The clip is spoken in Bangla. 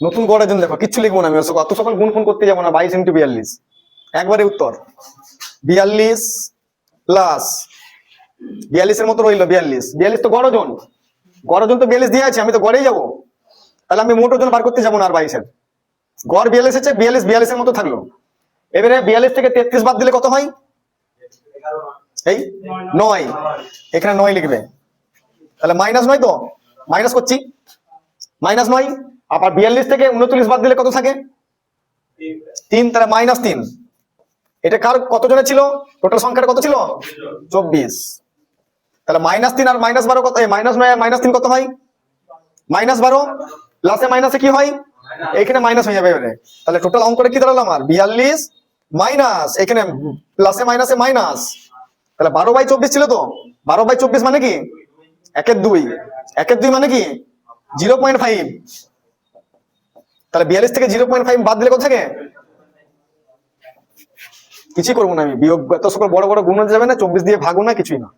নতুন গড়ের জন্য দেখো কিচ্ছু লিখবো না আমি, অত সকাল গুণ ফোন করতে যাবো না। 22 × 42 একবারে উত্তর 42 প্লাস 42 এর মতো রইলো 42 তো গড় ওজন, গড় ওজন তো 42 দিয়ে আছে, আমি তো গড়েই যাবো। তাহলে আমি মোট ওজন বার করতে যাবো না আর 22 এর, গড় 42 আছে, 42 এর মতো থাকলো। এবারে 42 থেকে 33 বাদ দিলে কত হয়? এই 9, এখানে 9 লিখবে। তাহলে -9 তো মাইনাস করছি, -9। আবার 42 থেকে 39 বাদ দিলে কত থাকে? 3, তাহলে -3। এটা কার কত জনের ছিল? টোটাল সংখ্যাটা কত ছিল? 24। তাহলে -3 আর -12 কত? -9 আর -3 কত হয়? -12। প্লাসে মাইনাসে কি হয়? এখানে মাইনাস হয়ে যাবে এবারে। তাহলে টোটাল অঙ্কটা কি দাঁড়ালো আমার? 42 মাইনাস এখানে প্লাসে মাইনাসে মাইনাস। তাহলে 12/24 ছিল তো। 12/24 মানে কি? 1/2। 1/2 মানে কি? 0.5। তাহলে 42 থেকে 0.5 বাদ দিলে কত থাকে? কিছুই করবো না আমি, বিয়োগ এত সকল বড় বড় গুণ যাবে না, 24 দিয়ে ভাগও না, কিছুই না।